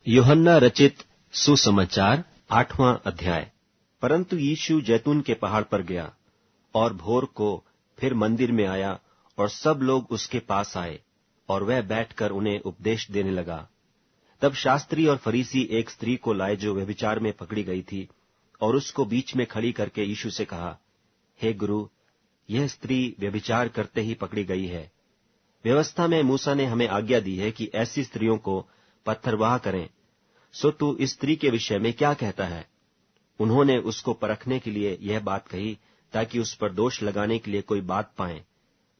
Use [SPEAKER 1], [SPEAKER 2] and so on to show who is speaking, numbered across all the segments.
[SPEAKER 1] यूहन्ना रचित सुसमाचार 8वां अध्याय। परंतु यीशु जैतून के पहाड़ पर गया और भोर को फिर मंदिर में आया और सब लोग उसके पास आए और वह बैठकर उन्हें उपदेश देने लगा। तब शास्त्री और फरीसी एक स्त्री को लाए जो व्यभिचार में पकड़ी गई थी और उसको बीच में खड़ी करके यीशु से कहा, हे गुरु, यह स्त्री व्यभिचार करते ही पकड़ी गई है। व्यवस्था में मूसा ने हमें आज्ञा दी है कि ऐसी स्त्रियों को पत्थरवाह करें। सो तू इस स्त्री के विषय में क्या कहता है? उन्होंने उसको परखने के लिए यह बात कही ताकि उस पर दोष लगाने के लिए कोई बात पाएं।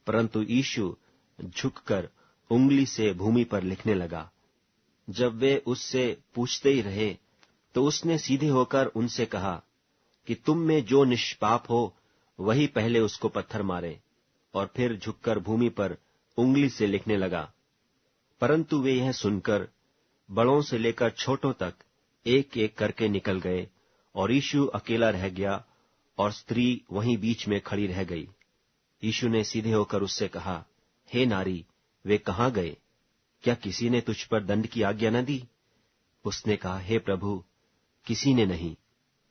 [SPEAKER 1] परंतु यीशु झुककर उंगली से भूमि पर लिखने लगा। जब वे उससे पूछते ही रहे तो उसने सीधे होकर उनसे कहा कि तुम में जो निष्पाप हो वही पहले उसको पत्थर मारे। और फिर झुककर भूमि पर उंगली से लिखने लगा। परंतु वे यह सुनकर बड़ों से लेकर छोटों तक एक एक करके निकल गए और यीशु अकेला रह गया और स्त्री वहीं बीच में खड़ी रह गई। यीशु ने सीधे होकर उससे कहा, हे नारी, वे कहाँ गए? क्या किसी ने तुझ पर दंड की आज्ञा न दी? उसने कहा, हे प्रभु, किसी ने नहीं।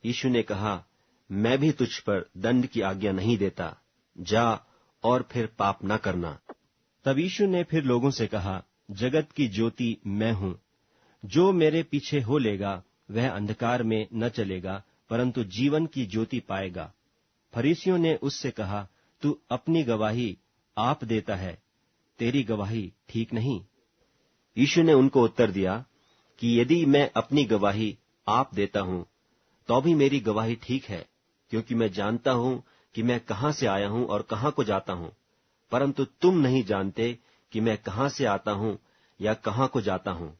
[SPEAKER 1] यीशु ने कहा, मैं भी तुझ पर दंड की आज्ञा नहीं देता। जा और फिर पाप न करना।
[SPEAKER 2] तब यीशु ने फिर लोगों से कहा, जगत की ज्योति मैं हूँ। जो मेरे पीछे हो लेगा वह अंधकार में न चलेगा परंतु जीवन की ज्योति पाएगा। फरीसियों ने उससे कहा, तू अपनी गवाही आप देता है, तेरी गवाही ठीक नहीं।
[SPEAKER 1] यीशु ने उनको उत्तर दिया कि यदि मैं अपनी गवाही आप देता हूँ तो भी मेरी गवाही ठीक है, क्योंकि मैं जानता हूँ कि मैं कहाँ से आया हूँ और कहाँ को जाता हूँ। परंतु तुम नहीं जानते कि मैं कहाँ से आता हूँ या कहाँ को जाता हूँ।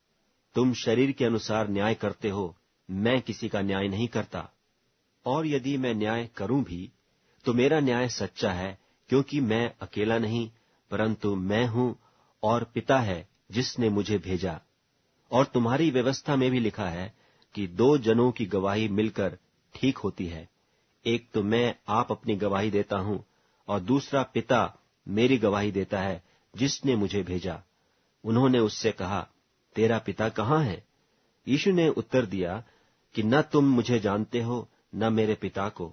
[SPEAKER 1] तुम शरीर के अनुसार न्याय करते हो, मैं किसी का न्याय नहीं करता। और यदि मैं न्याय करूं भी तो मेरा न्याय सच्चा है, क्योंकि मैं अकेला नहीं परंतु मैं हूं और पिता है जिसने मुझे भेजा। और तुम्हारी व्यवस्था में भी लिखा है कि 2 जनों की गवाही मिलकर ठीक होती है। एक तो मैं आप अपनी गवाही देता हूं और दूसरा पिता मेरी गवाही देता है जिसने मुझे भेजा। उन्होंने उससे कहा, तेरा पिता कहाँ है? यीशु ने उत्तर दिया कि न तुम मुझे जानते हो न मेरे पिता को।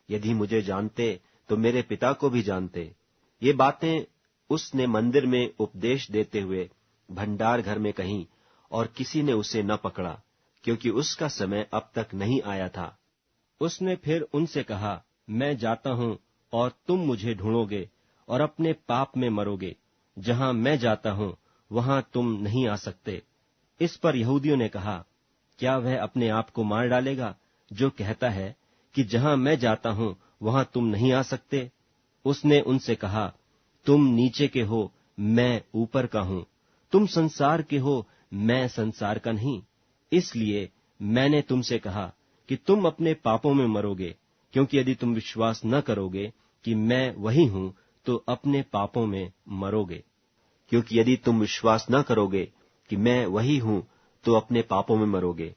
[SPEAKER 1] यदि मुझे जानते तो मेरे पिता को भी जानते। ये बातें उसने मंदिर में उपदेश देते हुए भंडार घर में कहीं और किसी ने उसे न पकड़ा, क्योंकि उसका समय अब तक नहीं आया था।
[SPEAKER 2] उसने फिर उनसे कहा, मैं जाता हूँ और तुम मुझे ढूंढोगे और अपने पाप में मरोगे। जहाँ मैं जाता हूँ वहाँ तुम नहीं आ सकते। इस पर यहूदियों ने कहा, क्या वह अपने आप को मार डालेगा जो कहता है कि जहाँ मैं जाता हूँ वहाँ तुम नहीं आ सकते? उसने उनसे कहा, तुम नीचे के हो, मैं ऊपर का हूँ। तुम संसार के हो, मैं संसार का नहीं। इसलिए मैंने तुमसे कहा कि तुम अपने पापों में मरोगे, क्योंकि यदि तुम विश्वास न करोगे कि मैं वही हूँ तो अपने पापों में मरोगे।
[SPEAKER 1] क्योंकि यदि तुम विश्वास न करोगे कि मैं वही हूं तो अपने पापों में मरोगे।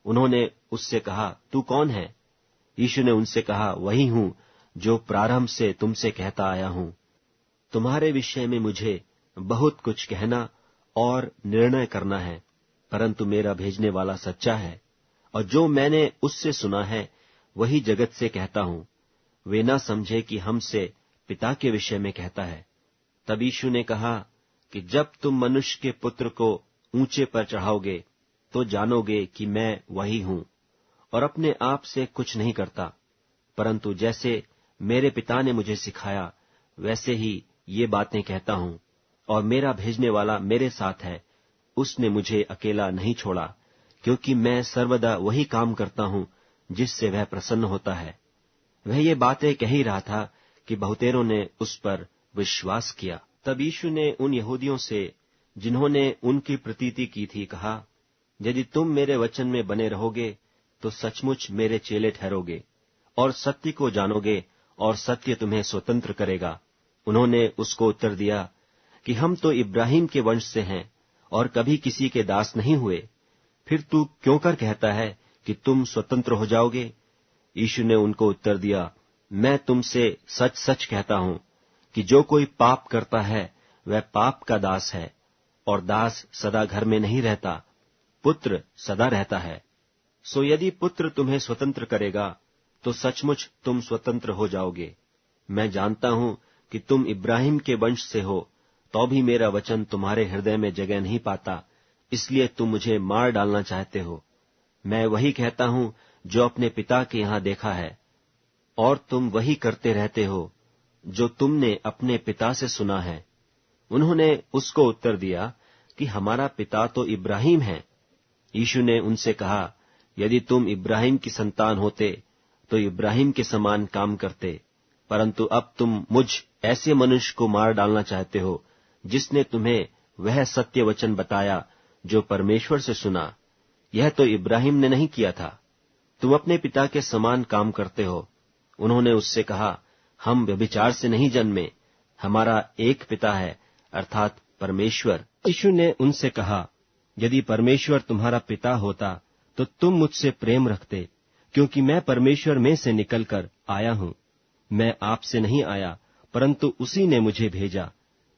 [SPEAKER 1] उन्होंने उससे कहा, तू कौन है? यीशु ने उनसे कहा, वही हूं जो प्रारंभ से तुमसे कहता आया हूं। तुम्हारे विषय में मुझे बहुत कुछ कहना और निर्णय करना है, परंतु मेरा भेजने वाला सच्चा है और जो मैंने उससे सुना है वही जगत से कहता हूं। वे न समझे कि हमसे पिता के विषय में कहता है। तब यीशु ने कहा कि जब तुम मनुष्य के पुत्र को ऊंचे पर चढ़ाओगे तो जानोगे कि मैं वही हूं और अपने आप से कुछ नहीं करता, परंतु जैसे मेरे पिता ने मुझे सिखाया वैसे ही ये बातें कहता हूं। और मेरा भेजने वाला मेरे साथ है, उसने मुझे अकेला नहीं छोड़ा, क्योंकि मैं सर्वदा वही काम करता हूं जिससे वह प्रसन्न होता है। वह ये बातें कह ही रहा था कि बहुतेरों ने उस पर विश्वास किया। तब यीशु ने उन यहूदियों से जिन्होंने उनकी प्रतीति की थी कहा, यदि तुम मेरे वचन में बने रहोगे तो सचमुच मेरे चेले ठहरोगे और सत्य को जानोगे और सत्य तुम्हें स्वतंत्र करेगा। उन्होंने उसको उत्तर दिया कि हम तो इब्राहिम के वंश से हैं और कभी किसी के दास नहीं हुए। फिर तू क्यों कर कहता है कि तुम स्वतंत्र हो जाओगे? यीशु ने उनको उत्तर दिया, मैं तुमसे सच सच कहता हूं कि जो कोई पाप करता है वह पाप का दास है, और दास सदा घर में नहीं रहता, पुत्र सदा रहता है। सो यदि पुत्र तुम्हें स्वतंत्र करेगा तो सचमुच तुम स्वतंत्र हो जाओगे। मैं जानता हूं कि तुम इब्राहिम के वंश से हो, तो भी मेरा वचन तुम्हारे हृदय में जगह नहीं पाता, इसलिए तुम मुझे मार डालना चाहते हो। मैं वही कहता हूं जो अपने पिता के यहां देखा है, और तुम वही करते रहते हो जो तुमने अपने पिता से सुना है। उन्होंने उसको उत्तर दिया कि हमारा पिता तो इब्राहिम है। यीशु ने उनसे कहा, यदि तुम इब्राहिम की संतान होते तो इब्राहिम के समान काम करते, परंतु अब तुम मुझ ऐसे मनुष्य को मार डालना चाहते हो जिसने तुम्हें वह सत्य वचन बताया जो परमेश्वर से सुना। यह तो इब्राहिम ने नहीं किया था। तुम अपने पिता के समान काम करते हो। उन्होंने उससे कहा, हम व्यभिचार से नहीं जन्मे, हमारा एक पिता है, अर्थात परमेश्वर।
[SPEAKER 2] यीशु ने उनसे कहा, यदि परमेश्वर तुम्हारा पिता होता तो तुम मुझसे प्रेम रखते, क्योंकि मैं परमेश्वर में से निकलकर आया हूं। मैं आपसे नहीं आया, परंतु उसी ने मुझे भेजा।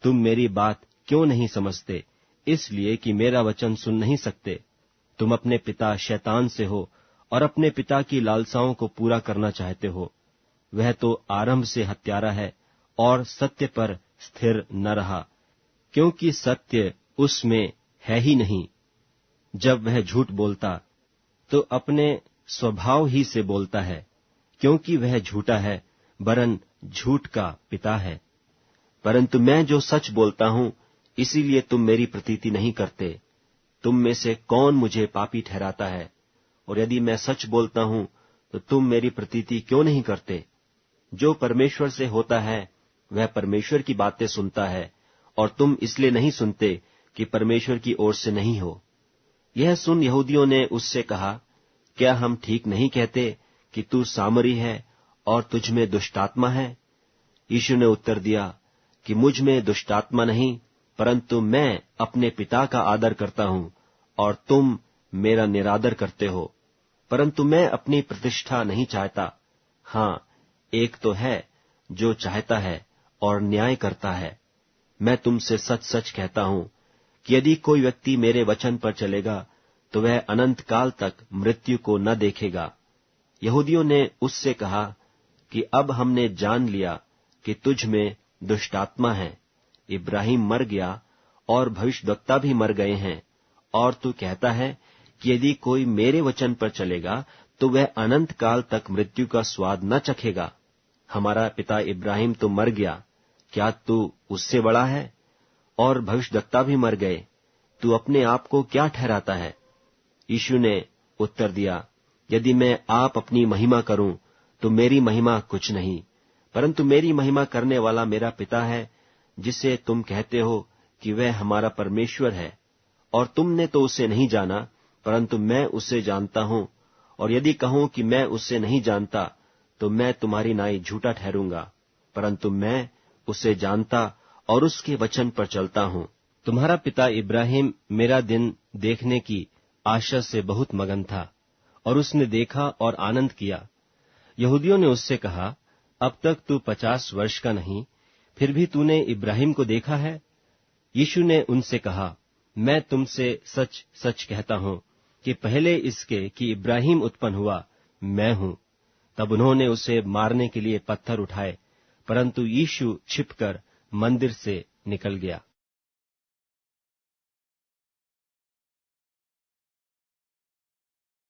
[SPEAKER 2] तुम मेरी बात क्यों नहीं समझते? इसलिए कि मेरा वचन सुन नहीं सकते। तुम अपने पिता शैतान से हो और अपने पिता की लालसाओं को पूरा करना चाहते हो। वह तो आरंभ से हत्यारा है और सत्य पर स्थिर न रहा, क्योंकि सत्य उसमें है ही नहीं। जब वह झूठ बोलता तो अपने स्वभाव ही से बोलता है, क्योंकि वह झूठा है, वरन झूठ का पिता है। परंतु मैं जो सच बोलता हूं, इसीलिए तुम मेरी प्रतीति नहीं करते। तुम में से कौन मुझे पापी ठहराता है? और यदि मैं सच बोलता हूं तो तुम मेरी प्रतीति क्यों नहीं करते? जो परमेश्वर से होता है वह परमेश्वर की बातें सुनता है, और तुम इसलिए नहीं सुनते कि परमेश्वर की ओर से नहीं हो। यह सुन यहूदियों ने उससे कहा, क्या हम ठीक नहीं कहते कि तू सामरी है और तुझ में दुष्टात्मा है? यीशु ने उत्तर दिया कि मुझ में दुष्टात्मा नहीं, परंतु मैं अपने पिता का आदर करता हूं और तुम मेरा निरादर करते हो। परंतु मैं अपनी प्रतिष्ठा नहीं चाहता। हाँ, एक तो है जो चाहता है और न्याय करता है। मैं तुमसे सच सच कहता हूं कि यदि कोई व्यक्ति मेरे वचन पर चलेगा तो वह अनंत काल तक मृत्यु को न देखेगा। यहूदियों ने उससे कहा कि अब हमने जान लिया कि तुझ में दुष्टात्मा है। इब्राहिम मर गया और भविष्यद्वक्ता भी मर गए हैं, और तू कहता है कि यदि कोई मेरे वचन पर चलेगा तो वह अनंत काल तक मृत्यु का स्वाद न चखेगा। हमारा पिता इब्राहिम तो मर गया, क्या तू उससे बड़ा है? और भविष्यद्वक्ता भी मर गए, तू अपने आप को क्या ठहराता है? यीशु ने उत्तर दिया, यदि मैं आप अपनी महिमा करूं तो मेरी महिमा कुछ नहीं, परंतु मेरी महिमा करने वाला मेरा पिता है, जिसे तुम कहते हो कि वह हमारा परमेश्वर है। और तुमने तो उसे नहीं जाना, परंतु मैं उसे जानता हूं, और यदि कहूं कि मैं उसे नहीं जानता तो मैं तुम्हारी नाई झूठा ठहरूंगा। परंतु मैं उसे जानता और उसके वचन पर चलता हूं। तुम्हारा पिता इब्राहिम मेरा दिन देखने की आशा से बहुत मगन था, और उसने देखा और आनंद किया। यहूदियों ने उससे कहा, अब तक तू 50 वर्ष का नहीं, फिर भी तूने इब्राहिम को देखा है? यीशु ने उनसे कहा, मैं तुमसे सच सच कहता हूं कि पहले इसके कि इब्राहिम उत्पन्न हुआ, मैं हूं। तब उन्होंने उसे मारने के लिए पत्थर उठाए, परंतु यीशु छिपकर मंदिर से निकल गया।